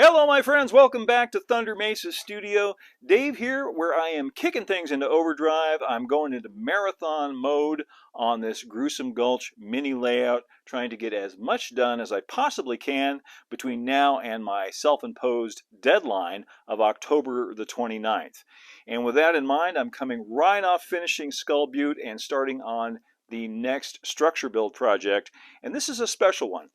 Hello my friends, welcome back to Thunder Mesa Studio. Dave here, where I am kicking things into overdrive. I'm going into marathon mode on this Gruesome Gulch mini layout, trying to get as much done as I possibly can between now and my self-imposed deadline of October the 29th. And with that in mind, I'm coming right off finishing Skull Butte and starting on the next structure build project. And this is a special one.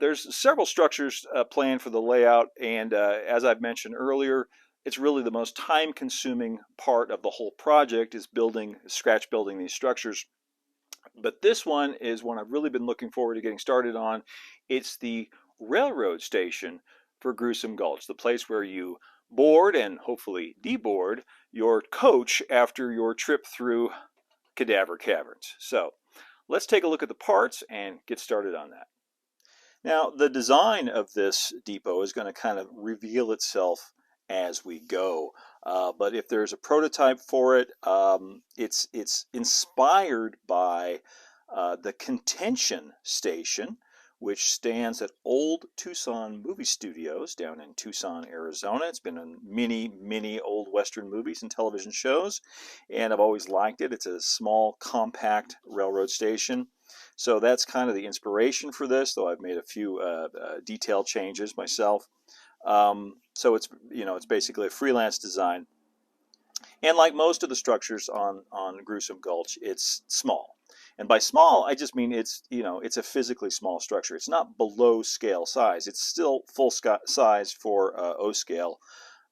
There's several structures planned for the layout, and as I've mentioned earlier, it's really the most time-consuming part of the whole project is scratch building these structures. But this one is one I've really been looking forward to getting started on. It's the railroad station for Gruesome Gulch, the place where you board and hopefully deboard your coach after your trip through Cadaver Caverns. So let's take a look at the parts and get started on that. Now, the design of this depot is going to kind of reveal itself as we go. But if there's a prototype for it, it's inspired by the Contention Station, which stands at Old Tucson Movie Studios down in Tucson, Arizona. It's been in many old Western movies and television shows, and I've always liked it. It's a small, compact railroad station. So that's kind of the inspiration for this, though I've made a few detail changes myself. So it's basically a freelance design. And like most of the structures on Gruesome Gulch, it's small. And by small, I just mean it's a physically small structure. It's not below scale size. It's still full size for O scale.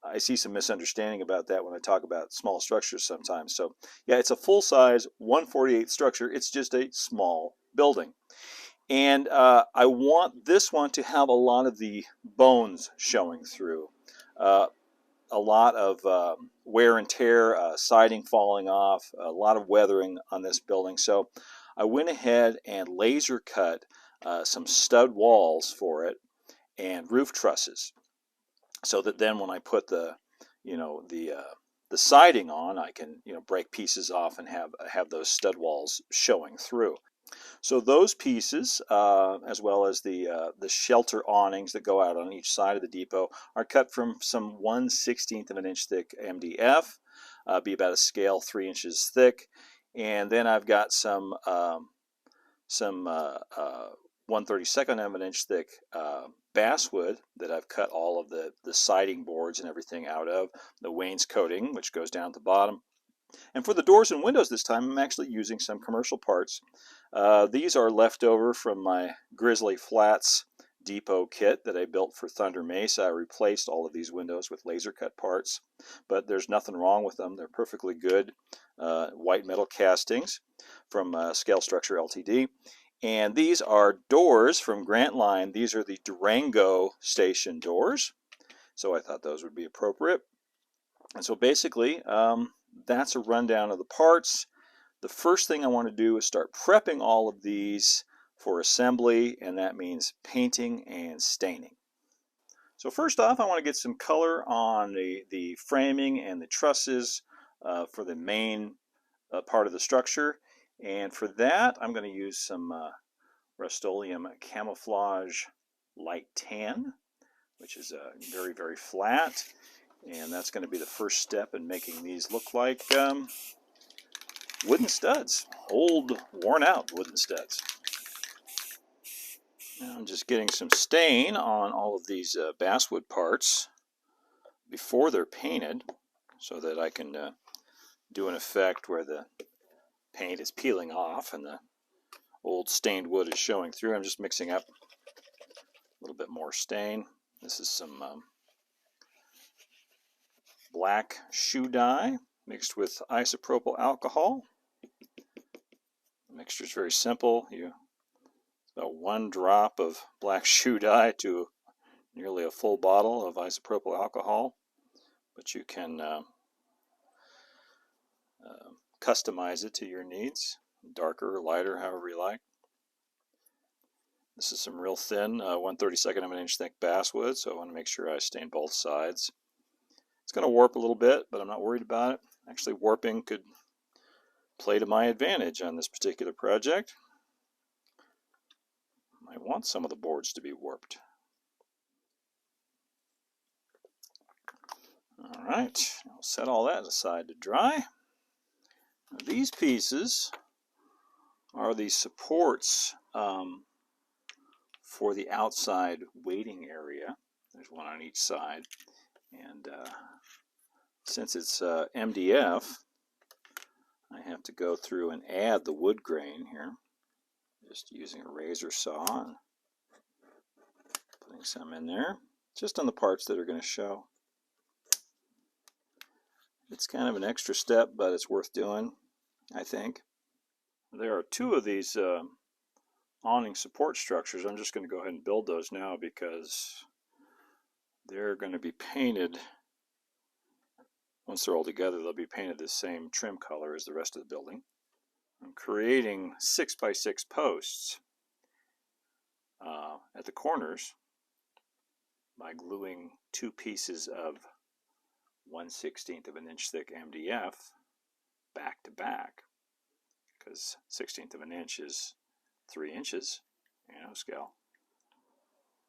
I see some misunderstanding about that when I talk about small structures sometimes. So yeah, it's a full-size 1/48 structure. It's just a small building. And I want this one to have a lot of the bones showing through. A lot of wear and tear, siding falling off, a lot of weathering on this building. So I went ahead and laser cut some stud walls for it and roof trusses, so that then when I put the siding on, I can break pieces off and have those stud walls showing through. So those pieces, as well as the shelter awnings that go out on each side of the depot, are cut from some 1/16 of an inch thick MDF, be about a scale 3 inches thick, and then I've got some 1/32 of an inch thick basswood that I've cut all of the siding boards and everything out of, the wainscoting, which goes down at the bottom. And for the doors and windows this time, I'm actually using some commercial parts. These are left over from my Grizzly Flats depot kit that I built for Thunder Mesa. I replaced all of these windows with laser cut parts, but there's nothing wrong with them. They're perfectly good white metal castings from Scale Structure Ltd. And these are doors from Grant Line. These are the Durango station doors. So I thought those would be appropriate. And so basically, that's a rundown of the parts. The first thing I want to do is start prepping all of these for assembly, and that means painting and staining. So first off, I want to get some color on the framing and the trusses for the main part of the structure. And for that, I'm going to use some Rust-Oleum Camouflage Light Tan, which is very flat. And that's going to be the first step in making these look like wooden studs, old, worn out wooden studs. Now I'm just getting some stain on all of these basswood parts before they're painted, so that I can do an effect where the paint is peeling off and the old stained wood is showing through. I'm just mixing up a little bit more stain. This is some black shoe dye mixed with isopropyl alcohol. The mixture is very simple. It's about 1 drop of black shoe dye to nearly a full bottle of isopropyl alcohol, but you can customize it to your needs, darker or lighter, however you like. This is some real thin 1/32 of an inch thick basswood, so I want to make sure I stain both sides. It's going to warp a little bit, but I'm not worried about it. Actually, warping could play to my advantage on this particular project. I want some of the boards to be warped. All right, I'll set all that aside to dry. Now, these pieces are the supports for the outside waiting area. There's one on each side, and since it's MDF, I have to go through and add the wood grain here, just using a razor saw and putting some in there, just on the parts that are going to show. It's kind of an extra step, but it's worth doing, I think. There are two of these awning support structures. I'm just going to go ahead and build those now because they're going to be painted. Once they're all together, they'll be painted the same trim color as the rest of the building. I'm creating 6x6 posts at the corners by gluing two pieces of 1/16 of an inch thick MDF back to back, because 1/16 of an inch is 3 inches, scale.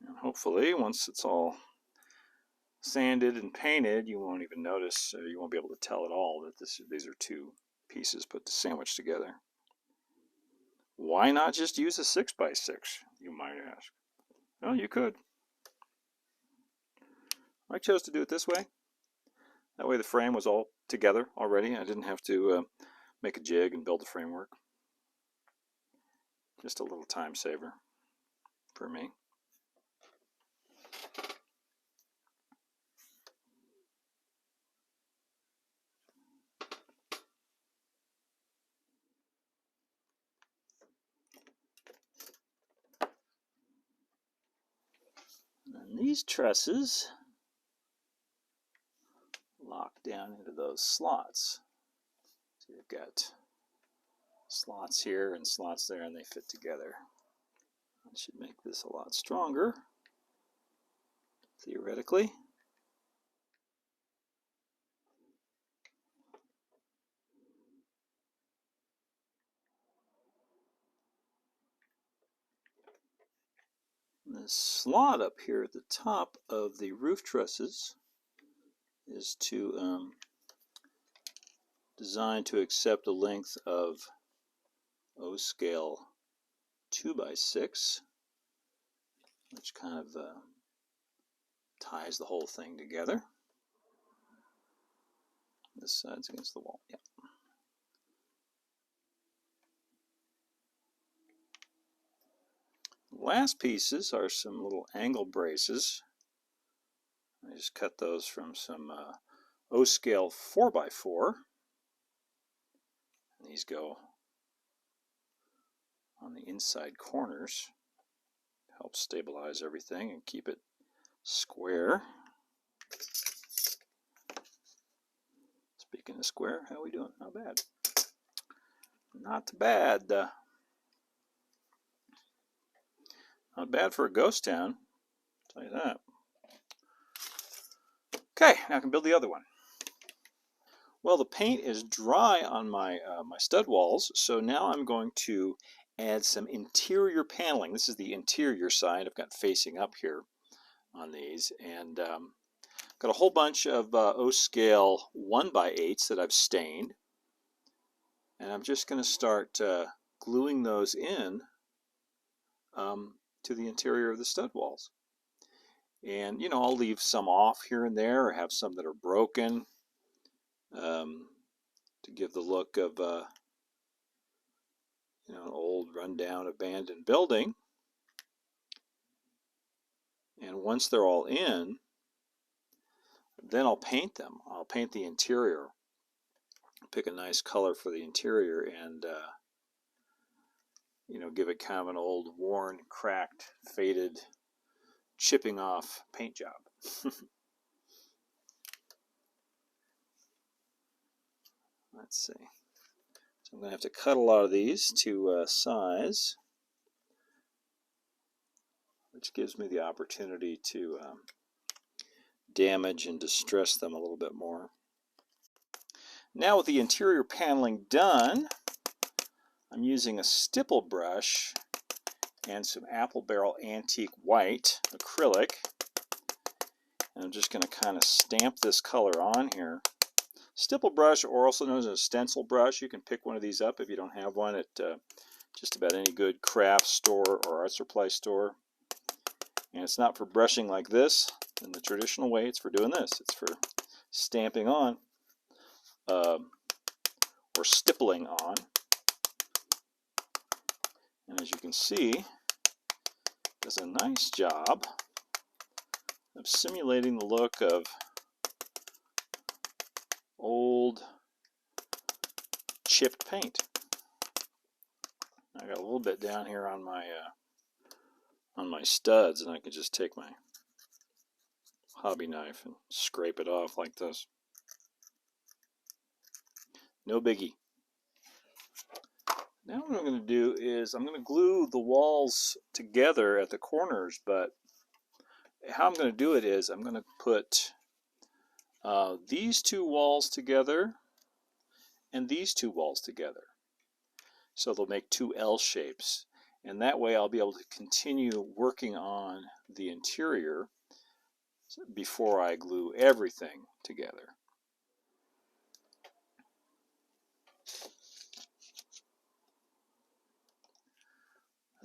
And hopefully, once it's all sanded and painted, you won't even notice, or you won't be able to tell at all that these are two pieces put to sandwich together. Why not just use a 6x6, you might ask? Well, you could. I chose to do it this way. That way the frame was all together already. I didn't have to make a jig and build the framework. Just a little time saver for me. And these trusses lock down into those slots. So you've got slots here and slots there, and they fit together. That should make this a lot stronger, theoretically. The slot up here at the top of the roof trusses is designed to accept a length of O-scale 2x6, which kind of ties the whole thing together. This side's against the wall. Yeah. Last pieces are some little angle braces. I just cut those from some O-scale 4x4. And these go on the inside corners to help stabilize everything and keep it square. Speaking of square, how are we doing? Not bad. Not bad. Not bad for a ghost town, I'll tell you that. Okay, now I can build the other one. Well, the paint is dry on my stud walls, so now I'm going to add some interior paneling. This is the interior side I've got facing up here on these, and got a whole bunch of O-scale 1x8s that I've stained, and I'm just going to start gluing those in to the interior of the stud walls. And I'll leave some off here and there, or have some that are broken, to give the look of an old rundown abandoned building. And once they're all in, then I'll paint them. I'll paint the interior, pick a nice color for the interior, and give it kind of an old, worn, cracked, faded, chipping off paint job. Let's see. So I'm going to have to cut a lot of these to size, which gives me the opportunity to damage and distress them a little bit more. Now with the interior paneling done, I'm using a stipple brush and some Apple Barrel Antique White acrylic, And I'm just going to kind of stamp this color on here. Stipple brush, or also known as a stencil brush. You can pick one of these up if you don't have one at just about any good craft store or art supply store. And it's not for brushing like this in the traditional way. It's for doing this. It's for stamping on or stippling on. And as you can see, it does a nice job of simulating the look of old chipped paint. I got a little bit down here on my studs, and I can just take my hobby knife and scrape it off like this. No biggie. Now what I'm going to do is I'm going to glue the walls together at the corners, but how I'm going to do it is I'm going to put these two walls together and these two walls together. So they'll make two L shapes. And that way I'll be able to continue working on the interior before I glue everything together.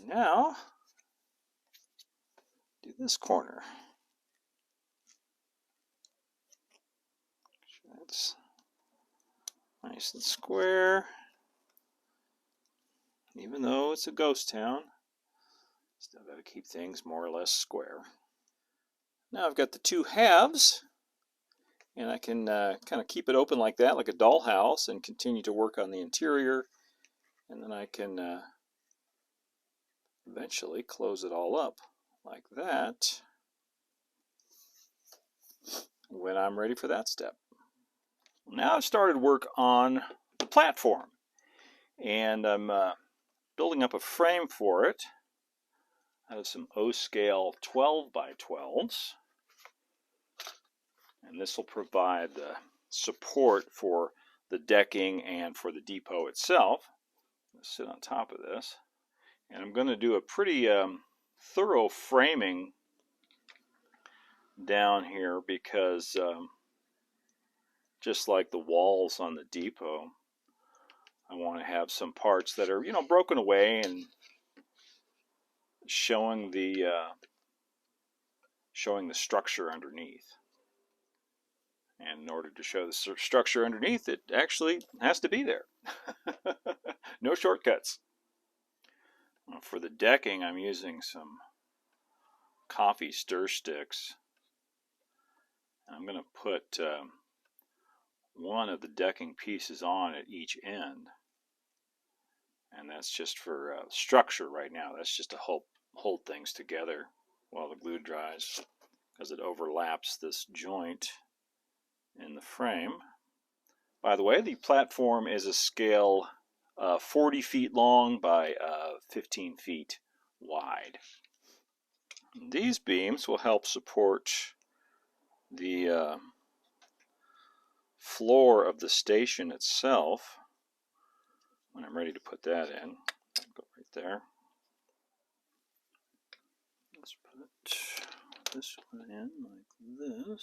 Now, do this corner. That's nice and square. Even though it's a ghost town, still got to keep things more or less square. Now I've got the two halves, and I can kind of keep it open like that, like a dollhouse, and continue to work on the interior. And then I can eventually close it all up like that when I'm ready for that step. Now I've started work on the platform, and I'm building up a frame for it out of some O-scale 12 by 12s. And this will provide the support for the decking and for the depot itself. I'll sit on top of this. And I'm going to do a pretty thorough framing down here because just like the walls on the depot, I want to have some parts that are, broken away and showing the structure underneath. And in order to show the structure underneath, it actually has to be there. No shortcuts. For the decking, I'm using some coffee stir sticks. I'm going to put one of the decking pieces on at each end. And that's just for structure right now. That's just to hold things together while the glue dries, because it overlaps this joint in the frame. By the way, the platform is a scale 40 feet long by 15 feet wide. These beams will help support the floor of the station itself. When I'm ready to put that in, I'll go right there. Let's put this one in like this.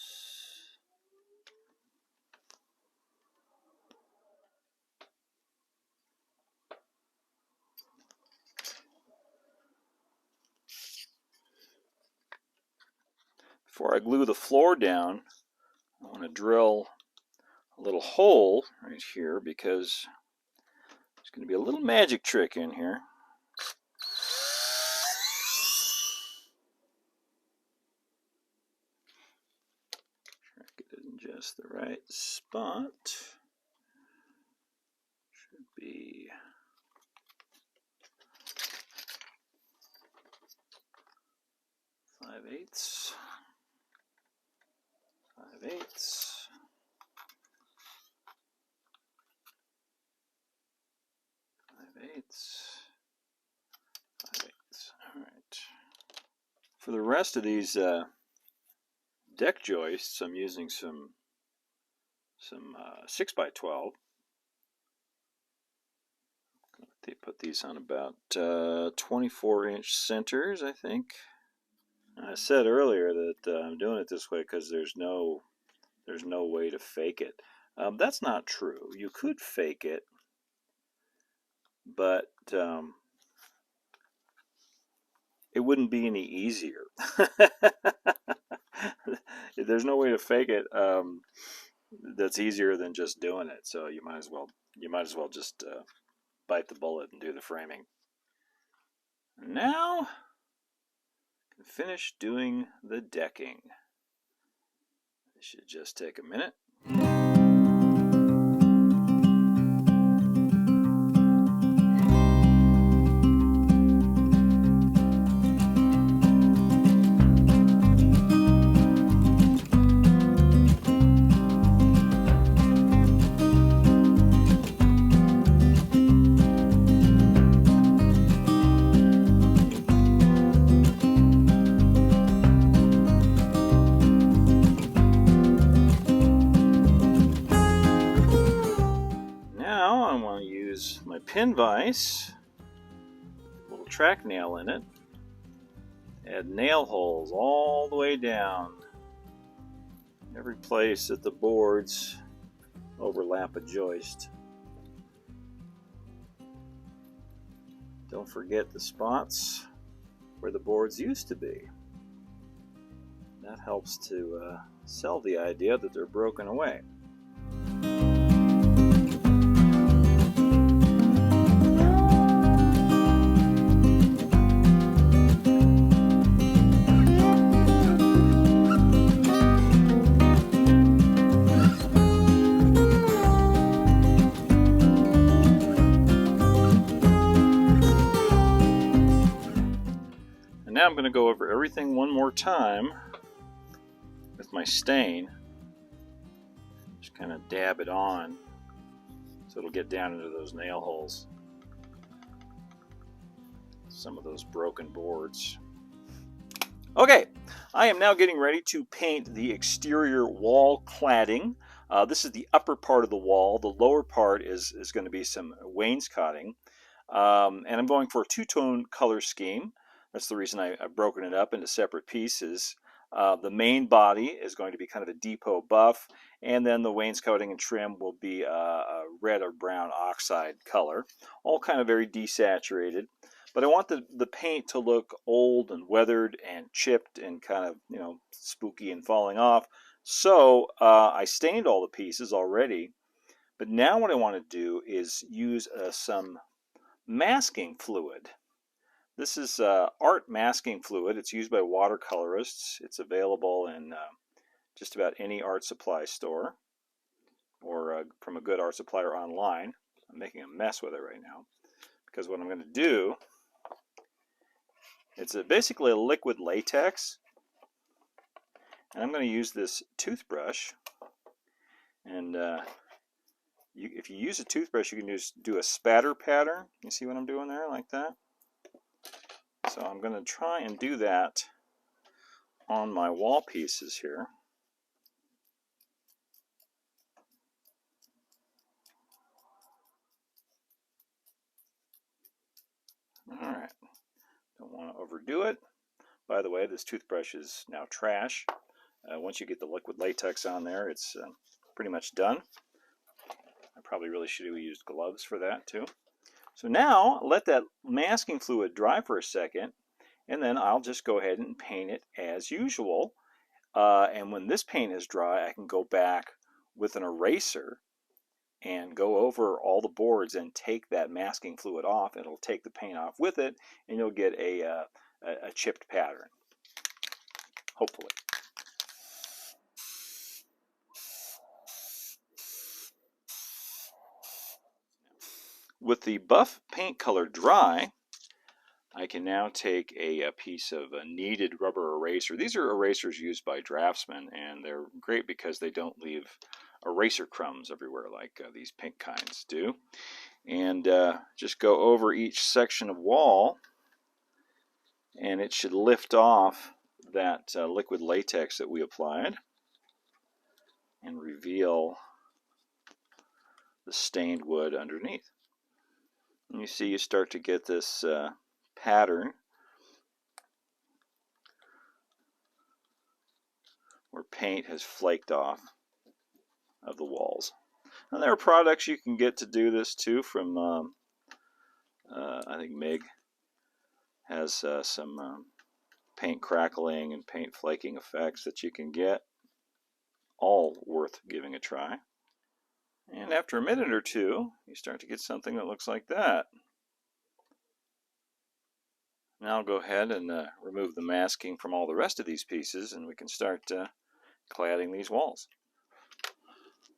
Before I glue the floor down, I want to drill a little hole right here because there's going to be a little magic trick in here. Try to get it in just the right spot. Should be 5/8. 5/8. 5/8. 5/8. All right. For the rest of these deck joists, I'm using some 6 by 12. They put these on about 24-inch centers, I think. I said earlier that I'm doing it this way because there's no way to fake it. That's not true. You could fake it, but it wouldn't be any easier. There's no way to fake it that's easier than just doing it. So you might as well just bite the bullet and do the framing. Now, finish doing the decking. This should just take a minute. Now I want to use my pin vise, little track nail in it, add nail holes all the way down, every place that the boards overlap a joist. Don't forget the spots where the boards used to be. That helps to sell the idea that they're broken away. And now I'm going to go over everything one more time with my stain. Just kind of dab it on so it'll get down into those nail holes. Some of those broken boards. Okay, I am now getting ready to paint the exterior wall cladding. This is the upper part of the wall. The lower part is going to be some wainscoting. And I'm going for a two-tone color scheme. That's the reason I've broken it up into separate pieces. The main body is going to be kind of a depot buff, and then the wainscoting and trim will be a red or brown oxide color, all kind of very desaturated. But I want the paint to look old and weathered and chipped and kind of, you know, spooky and falling off. So I stained all the pieces already, but now what I want to do is use some masking fluid. This is art masking fluid. It's used by watercolorists. It's available in just about any art supply store or from a good art supplier online. I'm making a mess with it right now because what I'm going to do, it's basically a liquid latex, and I'm going to use this toothbrush. And if you use a toothbrush, you can just do a spatter pattern. You see what I'm doing there, like that? So I'm going to try and do that on my wall pieces here. All right, don't want to overdo it. By the way, this toothbrush is now trash. Once you get the liquid latex on there, it's pretty much done. I probably really should have used gloves for that too. So now let that masking fluid dry for a second, and then I'll just go ahead and paint it as usual. And when this paint is dry, I can go back with an eraser and go over all the boards and take that masking fluid off. It'll take the paint off with it, and you'll get a chipped pattern, hopefully. With the buff paint color dry, I can now take a piece of a kneaded rubber eraser. These are erasers used by draftsmen, and they're great because they don't leave eraser crumbs everywhere like these pink kinds do. And just go over each section of wall, and it should lift off that liquid latex that we applied and reveal the stained wood underneath. And you see you start to get this pattern where paint has flaked off of the walls. And there are products you can get to do this too from, I think MIG has some paint crackling and paint flaking effects that you can get. All worth giving a try. And after a minute or two, you start to get something that looks like that. Now I'll go ahead and remove the masking from all the rest of these pieces, and we can start cladding these walls.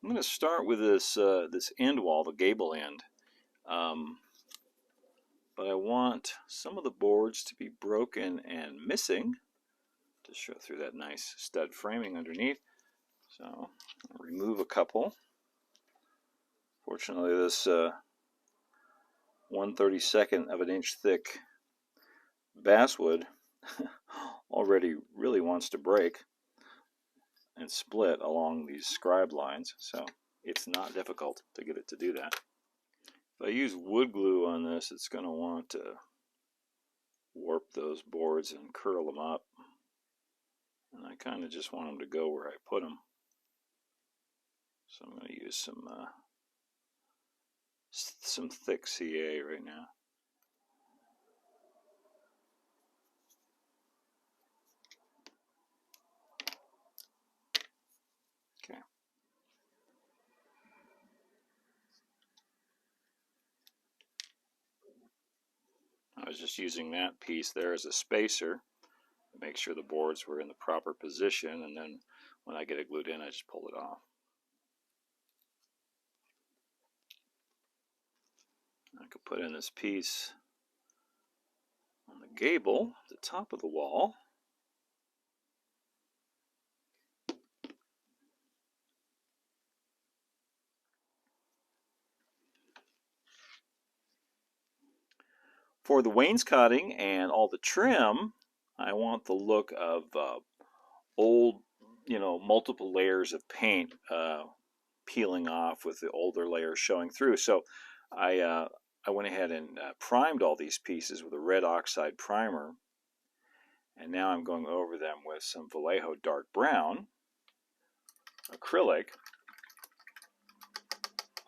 I'm going to start with this this end wall, the gable end. But I want some of the boards to be broken and missing to show through that nice stud framing underneath. So I'll remove a couple. Fortunately, this 1/32 of an inch thick basswood already really wants to break and split along these scribe lines, so it's not difficult to get it to do that. If I use wood glue on this, it's going to want to warp those boards and curl them up, and I kind of just want them to go where I put them. So I'm going to use some thick CA right now. Okay. I was just using that piece there as a spacer to make sure the boards were in the proper position, and then when I get it glued in, I just pull it off. I could put in this piece on the gable, the top of the wall. For the wainscoting and all the trim, I want the look of old, multiple layers of paint peeling off with the older layers showing through. So I went ahead and primed all these pieces with a red oxide primer, and now I'm going over them with some Vallejo dark brown acrylic,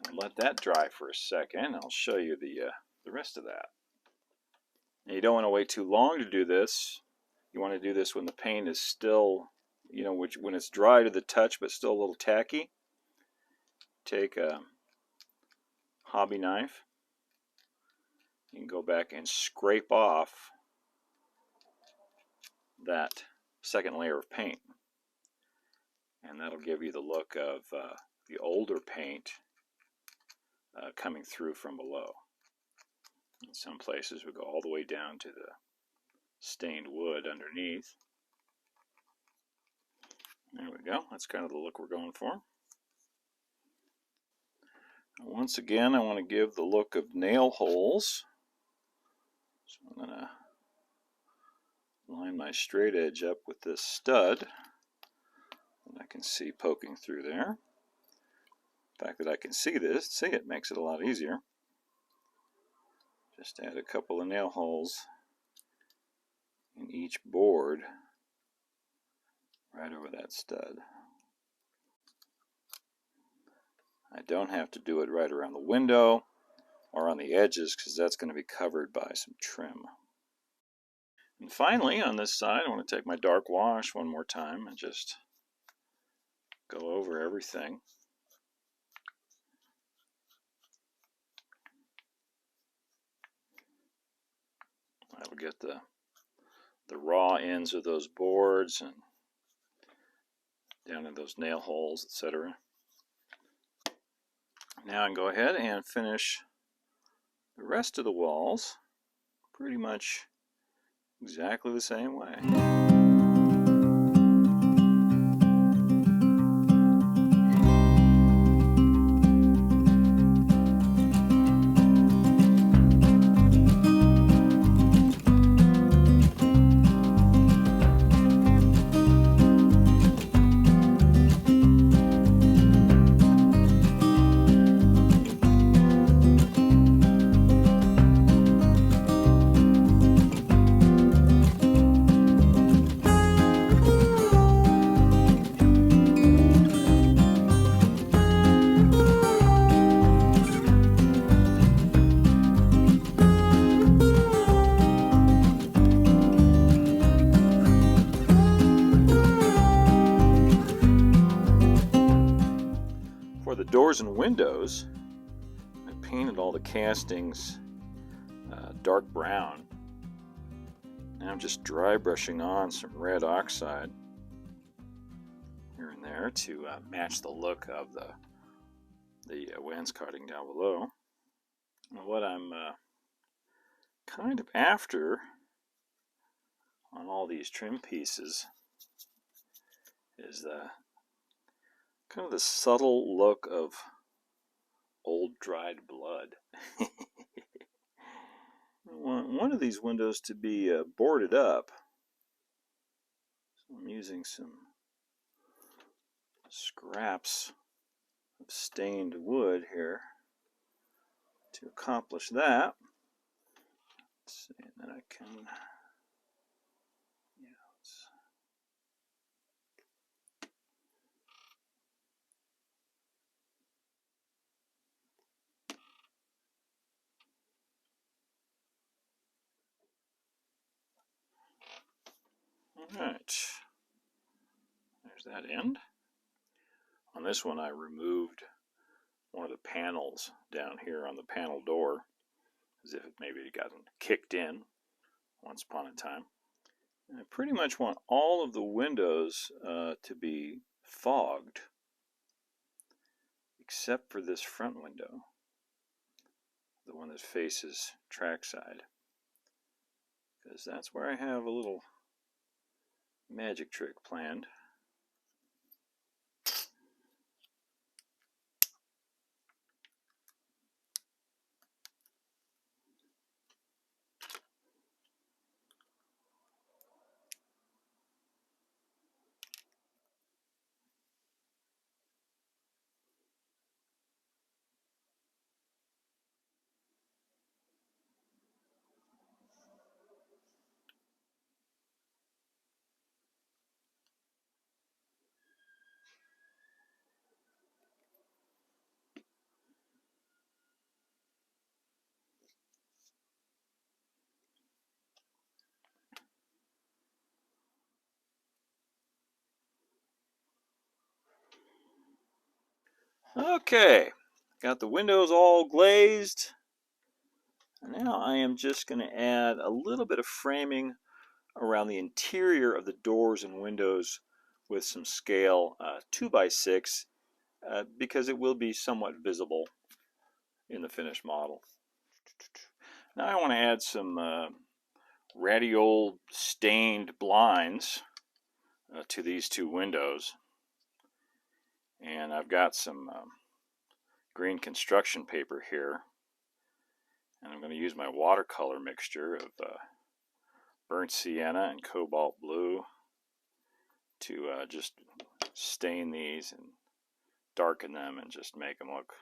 and let that dry for a second. I'll show you the rest of that. And you don't want to wait too long to do this. You want to do this when the paint is still, when it's dry to the touch but still a little tacky. Take a hobby knife. You can go back and scrape off that second layer of paint, and that'll give you the look of the older paint coming through from below. In some places we go all the way down to the stained wood underneath. There we go. That's kind of the look we're going for. Once again, I want to give the look of nail holes. So I'm going to line my straight edge up with this stud that I can see poking through there. The fact that I can see it makes it a lot easier. Just add a couple of nail holes in each board right over that stud. I don't have to do it right around the window or on the edges because that's going to be covered by some trim. And finally, on this side, I want to take my dark wash one more time and just go over everything. I will get the raw ends of those boards and down in those nail holes, etc. Now I can go ahead and finish the rest of the walls pretty much exactly the same way. the doors and windows, I painted all the castings dark brown. Now I'm just dry brushing on some red oxide here and there to match the look of the wainscoting down below. And what I'm kind of after on all these trim pieces is kind of the subtle look of old dried blood. One of these windows to be boarded up, so I'm using some scraps of stained wood here to accomplish that. Let's see, and then I can, alright, there's that end. On this one I removed one of the panels down here on the panel door, as if maybe it gotten kicked in once upon a time. And I pretty much want all of the windows to be fogged, except for this front window, the one that faces trackside, because that's where I have a little magic trick planned. Okay, got the windows all glazed. Now I am just going to add a little bit of framing around the interior of the doors and windows with some scale 2x6 because it will be somewhat visible in the finished model. Now I want to add some ratty old stained blinds to these two windows. And I've got some green construction paper here, and I'm going to use my watercolor mixture of burnt sienna and cobalt blue to just stain these and darken them and just make them look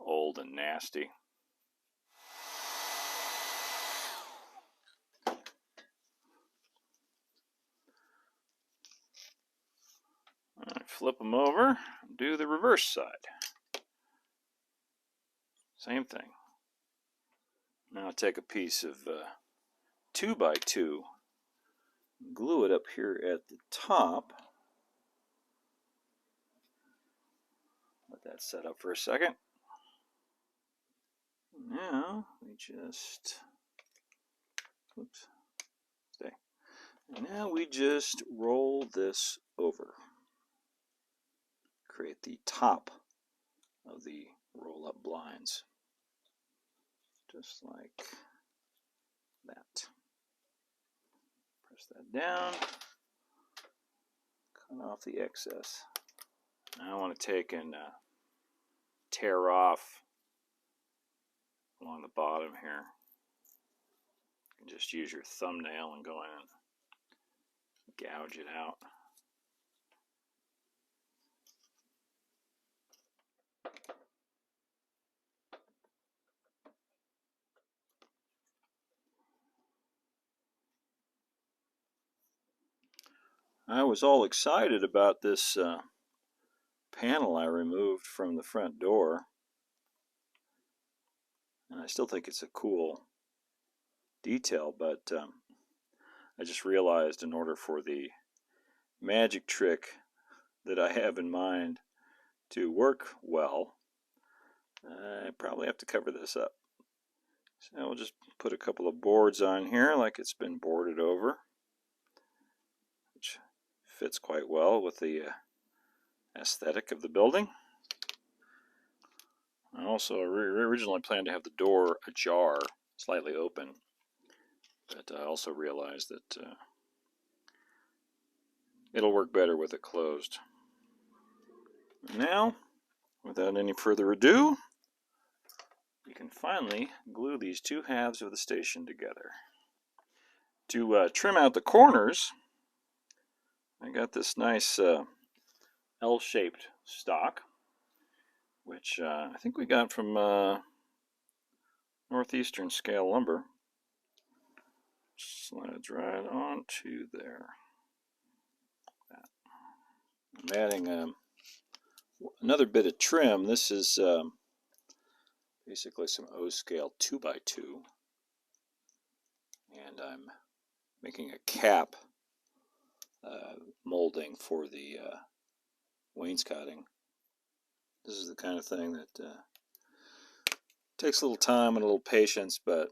old and nasty. Flip them over, do the reverse side. Same thing. Now I'll take a piece of 2x2, glue it up here at the top. Let that set up for a second. Now we just, oops, stay. Now we just roll this over. Create the top of the roll-up blinds, just like that. Press that down, cut off the excess. Now I want to take and tear off along the bottom here. You can just use your thumbnail and go in and gouge it out. I was all excited about this panel I removed from the front door, and I still think it's a cool detail, but I just realized in order for the magic trick that I have in mind to work well, I probably have to cover this up. So we'll just put a couple of boards on here like it's been boarded over, which fits quite well with the aesthetic of the building. I also originally planned to have the door ajar, slightly open, but I also realized that it'll work better with it closed. Now, without any further ado, we can finally glue these two halves of the station together. To trim out the corners, I got this nice L-shaped stock, which I think we got from Northeastern Scale Lumber. Slides right onto there. I'm adding another bit of trim. This is basically some O-scale 2x2, and I'm making a cap molding for the wainscoting. This is the kind of thing that takes a little time and a little patience, but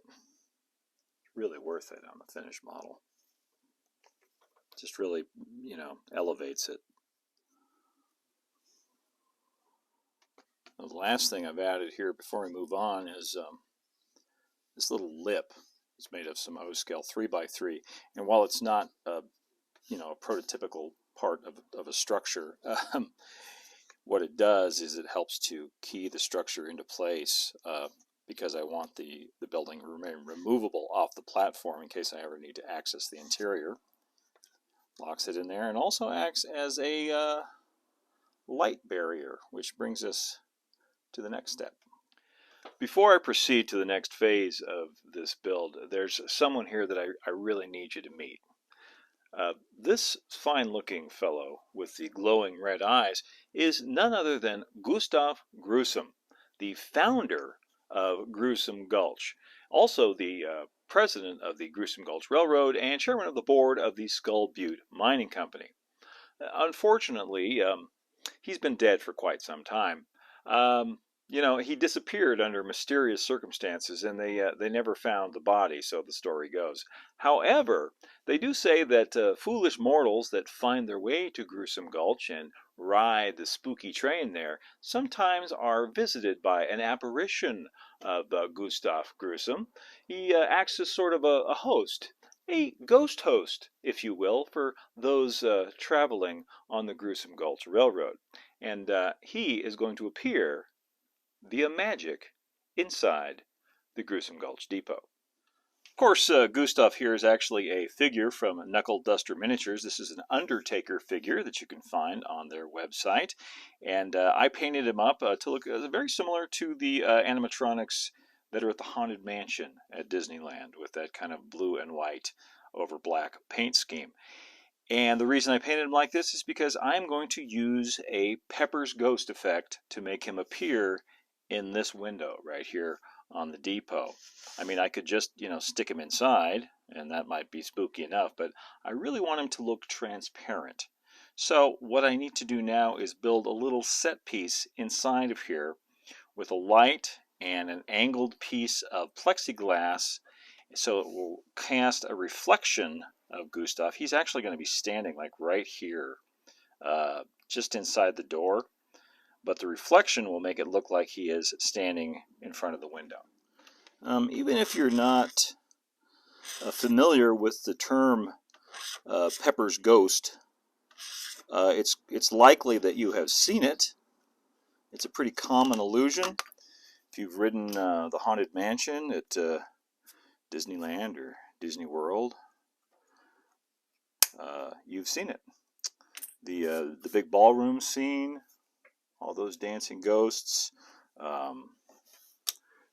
really worth it on the finished model. Just really, elevates it. The last thing I've added here before we move on is this little lip. It's made of some O-scale 3x3, and while it's not a prototypical part of a structure, what it does is it helps to key the structure into place, because I want the building to remain removable off the platform in case I ever need to access the interior. Locks it in there and also acts as a light barrier, which brings us to the next step. Before I proceed to the next phase of this build, there's someone here that I really need you to meet. This fine-looking fellow with the glowing red eyes is none other than Gustav Grussum, the founder of Grussum Gulch, also the president of the Grussum Gulch Railroad and chairman of the board of the Skull Butte Mining Company. Unfortunately, he's been dead for quite some time. He disappeared under mysterious circumstances, and they never found the body, so the story goes. However, they do say that foolish mortals that find their way to Grussum Gulch and ride the spooky train there sometimes are visited by an apparition of Gustav Grussum. He acts as sort of a host, a ghost host, if you will, for those traveling on the Grussum Gulch Railroad. And he is going to appear via magic inside the Grussum Gulch Depot. Of course, Gustav here is actually a figure from Knuckle Duster Miniatures. This is an Undertaker figure that you can find on their website. And I painted him up to look very similar to the animatronics that are at the Haunted Mansion at Disneyland, with that kind of blue and white over black paint scheme. And the reason I painted him like this is because I'm going to use a Pepper's Ghost effect to make him appear in this window right here on the depot. I mean, I could just, stick him inside, and that might be spooky enough, but I really want him to look transparent. So what I need to do now is build a little set piece inside of here with a light and an angled piece of plexiglass, so it will cast a reflection of Gustav. He's actually going to be standing like right here, just inside the door, but the reflection will make it look like he is standing in front of the window. Even if you're not familiar with the term Pepper's Ghost, it's likely that you have seen it. It's a pretty common illusion. If you've ridden the Haunted Mansion at Disneyland or Disney World, you've seen it. The big ballroom scene, all those dancing ghosts,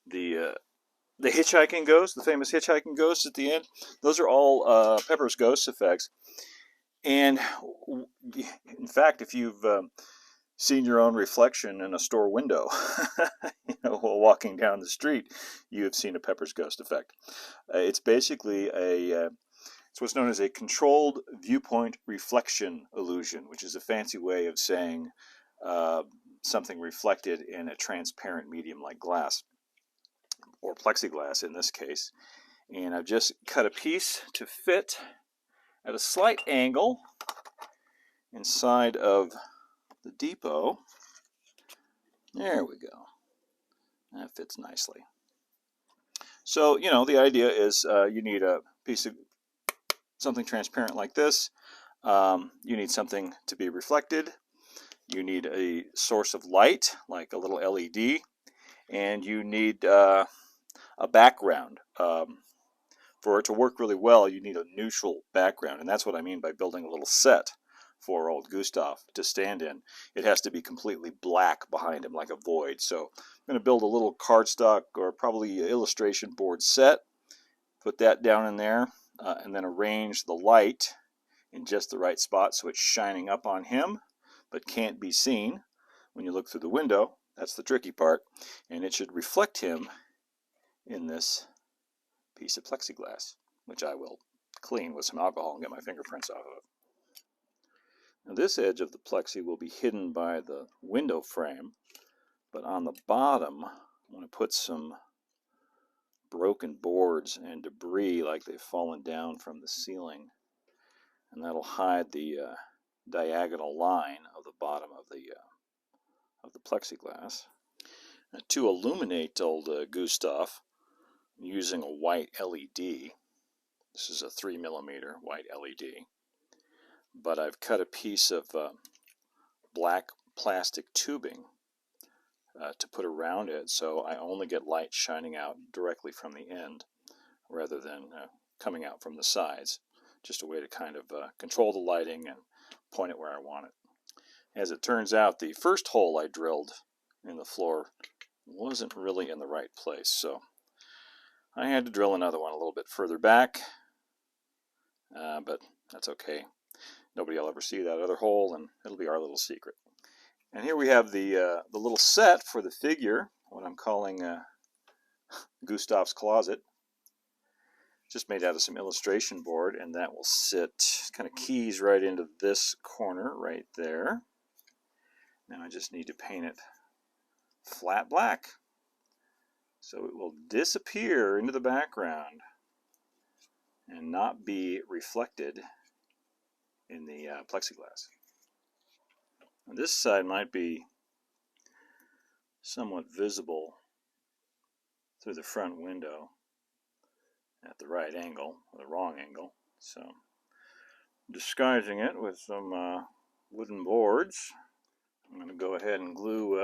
the hitchhiking ghost, the famous hitchhiking ghost at the end, those are all Pepper's Ghost effects. And in fact, if you've seen your own reflection in a store window, while walking down the street, you have seen a Pepper's Ghost effect. It's basically it's what's known as a controlled viewpoint reflection illusion, which is a fancy way of saying something reflected in a transparent medium like glass, or plexiglass in this case. And I've just cut a piece to fit at a slight angle inside of the depot. There we go. That fits nicely. So, you know, the idea is you need a piece of something transparent like this. You need something to be reflected. You need a source of light, like a little LED. And you need a background. For it to work really well, you need a neutral background. And that's what I mean by building a little set for old Gustav to stand in. It has to be completely black behind him, like a void. So I'm going to build a little cardstock or probably an illustration board set, put that down in there, and then arrange the light in just the right spot so it's shining up on him, but can't be seen when you look through the window. That's the tricky part. And it should reflect him in this piece of plexiglass, which I will clean with some alcohol and get my fingerprints off of. Now this edge of the plexi will be hidden by the window frame, but on the bottom I'm going to put some broken boards and debris like they've fallen down from the ceiling, and that'll hide the diagonal line of the bottom of the plexiglass. Now, to illuminate old Gustav, I'm using a white LED. This is a 3mm white LED. But I've cut a piece of black plastic tubing to put around it, so I only get light shining out directly from the end rather than coming out from the sides. Just a way to kind of control the lighting and point it where I want it. As it turns out, the first hole I drilled in the floor wasn't really in the right place, so I had to drill another one a little bit further back, but that's okay. Nobody will ever see that other hole, and it'll be our little secret. And here we have the little set for the figure, what I'm calling Gustav's Closet. Just made out of some illustration board, and that will sit, kind of keys right into this corner right there. Now I just need to paint it flat black, so it will disappear into the background and not be reflected in the plexiglass. Now this side might be somewhat visible through the front window at the right angle, or the wrong angle. So I'm disguising it with some wooden boards. I'm going to go ahead and glue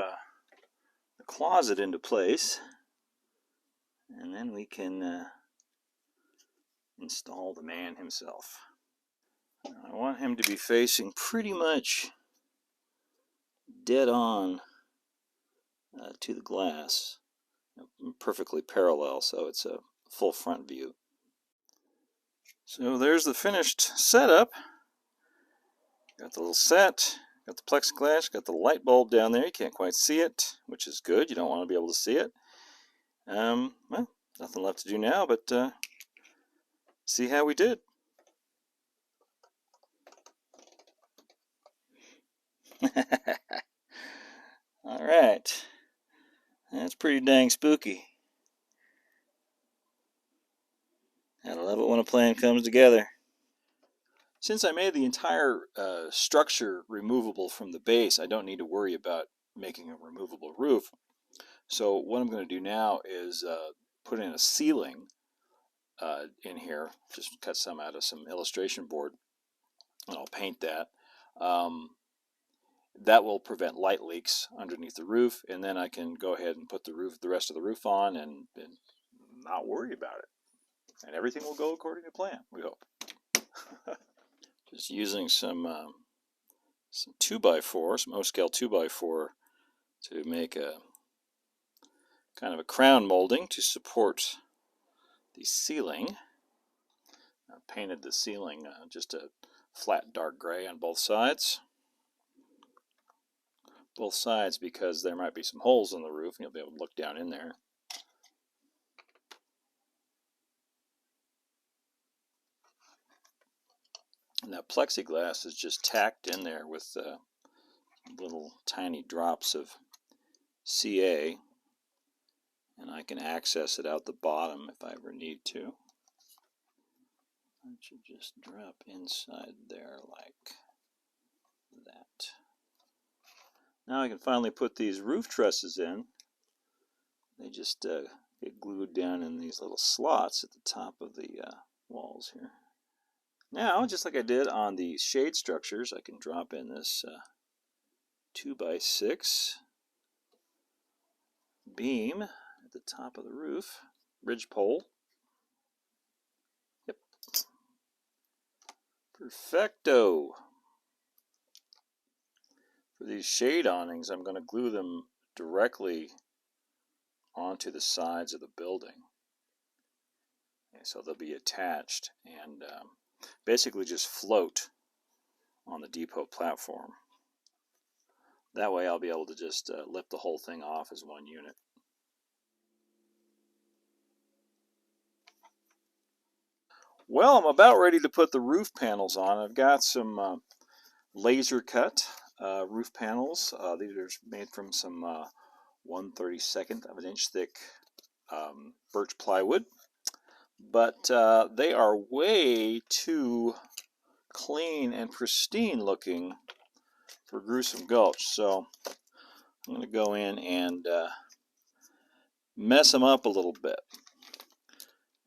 the closet into place, and then we can install the man himself. I want him to be facing pretty much dead on to the glass, perfectly parallel, so it's a full front view. So there's the finished setup. Got the little set, got the plexiglass, got the light bulb down there. You can't quite see it, which is good. You don't want to be able to see it. Well, nothing left to do now but see how we did. All right. That's pretty dang spooky. I love it when a plan comes together. Since I made the entire structure removable from the base, I don't need to worry about making a removable roof. So what I'm going to do now is put in a ceiling in here. Just cut some out of some illustration board, and I'll paint that. That will prevent light leaks underneath the roof, and then I can go ahead and put the rest of the roof on and not worry about it. And everything will go according to plan, we hope. Just using some 2x4, some O-scale 2x4 to make a kind of a crown molding to support the ceiling. I painted the ceiling just a flat dark gray on both sides. Both sides because there might be some holes in the roof and you'll be able to look down in there. And that plexiglass is just tacked in there with little tiny drops of CA, and I can access it out the bottom if I ever need to. I should just drop inside there like that. Now I can finally put these roof trusses in. They just get glued down in these little slots at the top of the walls here. Now, just like I did on the shade structures, I can drop in this 2x6 beam at the top of the roof, ridge pole. Yep. Perfecto. For these shade awnings, I'm going to glue them directly onto the sides of the building. Okay, so they'll be attached and basically just float on the depot platform. That way I'll be able to just lift the whole thing off as one unit. Well, I'm about ready to put the roof panels on. I've got some laser cut roof panels. These are made from some 1/32 of an inch thick birch plywood, but they are way too clean and pristine looking for Gruesome Gulch. So I'm going to go in and mess them up a little bit.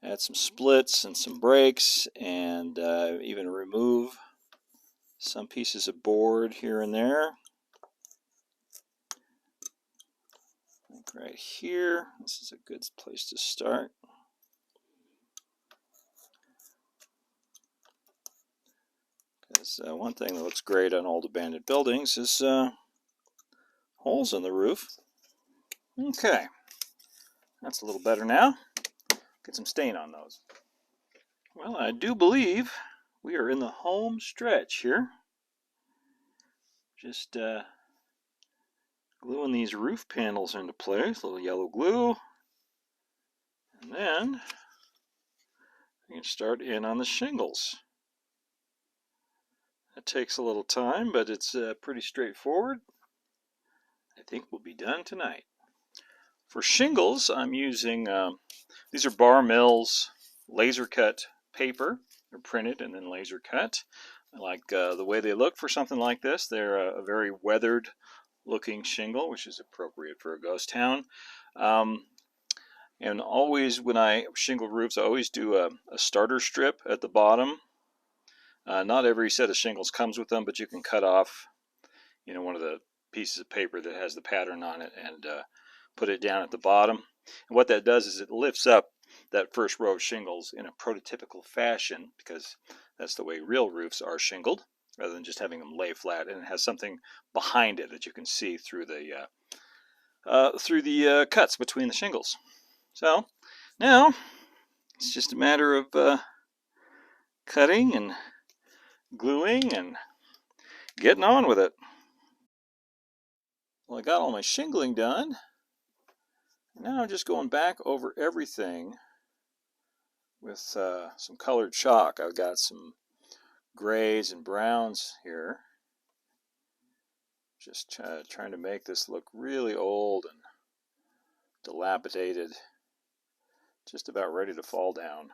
Add some splits and some breaks, and even remove some pieces of board here and there. Like right here, this is a good place to start. Because one thing that looks great on old abandoned buildings is holes in the roof. Okay, that's a little better now. Get some stain on those. Well, I do believe we are in the home stretch here. Just gluing these roof panels into place, a little yellow glue, and then we can start in on the shingles. It takes a little time, but it's pretty straightforward. I think we'll be done tonight. For shingles, I'm using, these are Bar Mills laser cut paper. They're printed and then laser cut. I like the way they look for something like this. They're a very weathered looking shingle, which is appropriate for a ghost town. And always when I shingle roofs, I always do a starter strip at the bottom. Not every set of shingles comes with them, but you can cut off, one of the pieces of paper that has the pattern on it and put it down at the bottom. And what that does is it lifts up that first row of shingles in a prototypical fashion, because that's the way real roofs are shingled, rather than just having them lay flat, and it has something behind it that you can see through the cuts between the shingles. So now it's just a matter of cutting and gluing and getting on with it. Well, I got all my shingling done. Now I'm just going back over everything with some colored chalk. I've got some grays and browns here. Just trying to make this look really old and dilapidated. Just about ready to fall down.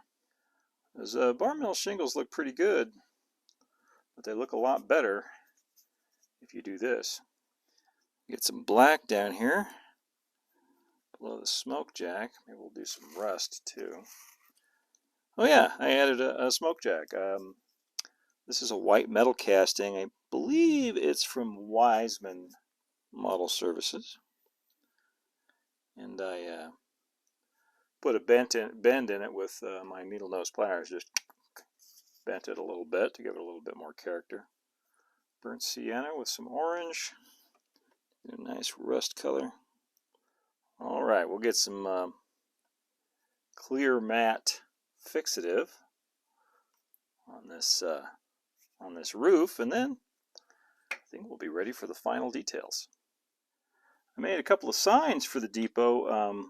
Those Bar Mill shingles look pretty good, but they look a lot better if you do this. Get some black down here below the smoke jack. Maybe we'll do some rust too. Oh yeah, I added a smoke jack. This is a white metal casting. I believe it's from Wiseman Model Services. And I put a bend in it with my needle nose pliers. Just bent it a little bit to give it a little bit more character. Burnt sienna with some orange. A nice rust color. All right, we'll get some clear matte fixative on this roof, and then I think we'll be ready for the final details. I made a couple of signs for the depot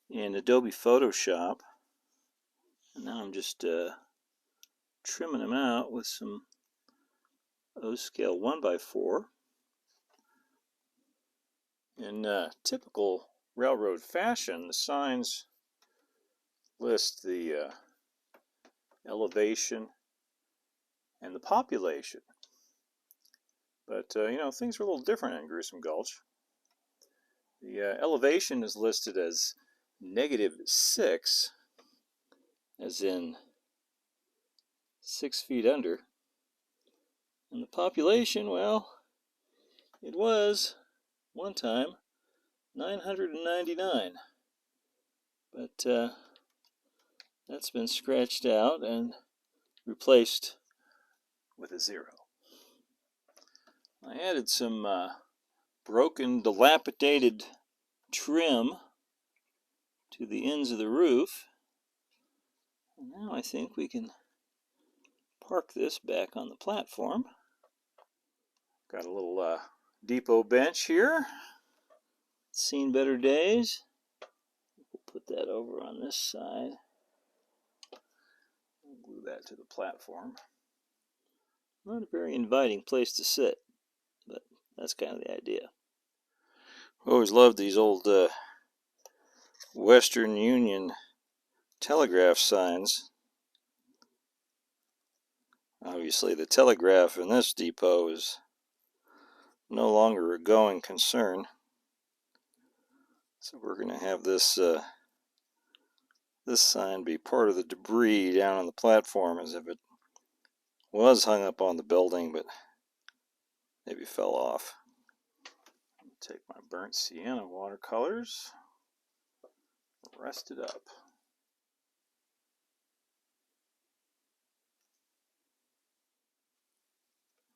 in Adobe Photoshop, and now I'm just trimming them out with some O-scale 1x4. In typical railroad fashion, the signs list the elevation and the population. But, things are a little different in Gruesome Gulch. The elevation is listed as -6, as in 6 feet under. And the population, well, it was, one time, 999. But that's been scratched out and replaced with a 0. I added some broken, dilapidated trim to the ends of the roof. And now I think we can park this back on the platform. Got a little depot bench here. Seen better days. We'll put that over on this side. We'll glue that to the platform. Not a very inviting place to sit, but that's kind of the idea. I always loved these old Western Union telegraph signs. Obviously, the telegraph in this depot is no longer a going concern. So we're going to have this sign be part of the debris down on the platform, as if it was hung up on the building, but maybe fell off. Take my burnt sienna watercolors, rest it up.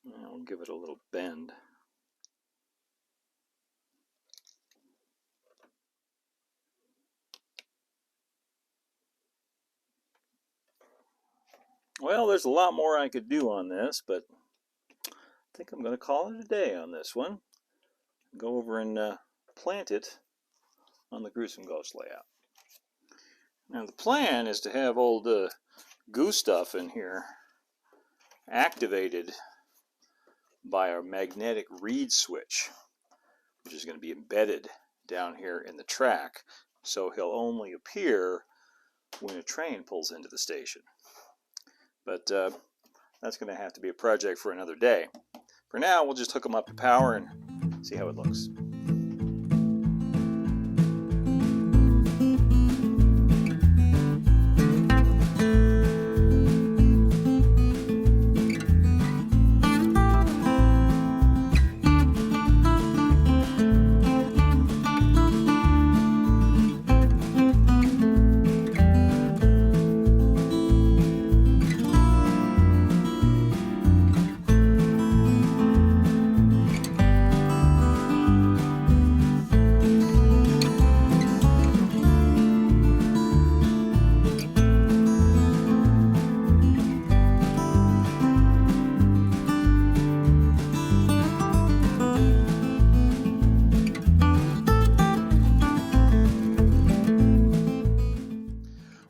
And we'll give it a little bend. Well, there's a lot more I could do on this, but I think I'm going to call it a day on this one. Go over and plant it on the Gruesome Gulch layout. Now the plan is to have old Gustav in here activated by our magnetic reed switch, which is going to be embedded down here in the track, so he'll only appear when a train pulls into the station. But that's going to have to be a project for another day. For now, we'll just hook him up to power and see how it looks.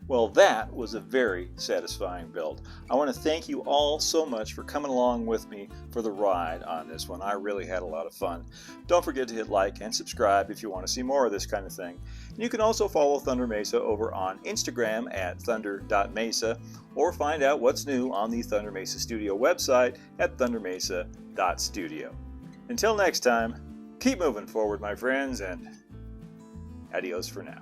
Well, that was a very satisfying build. I want to thank you all so much for coming along with me for the ride on this one. I really had a lot of fun. Don't forget to hit like and subscribe if you want to see more of this kind of thing. You can also follow Thunder Mesa over on Instagram at thunder.mesa, or find out what's new on the Thunder Mesa Studio website at thundermesa.studio. Until next time, keep moving forward, my friends, and adios for now.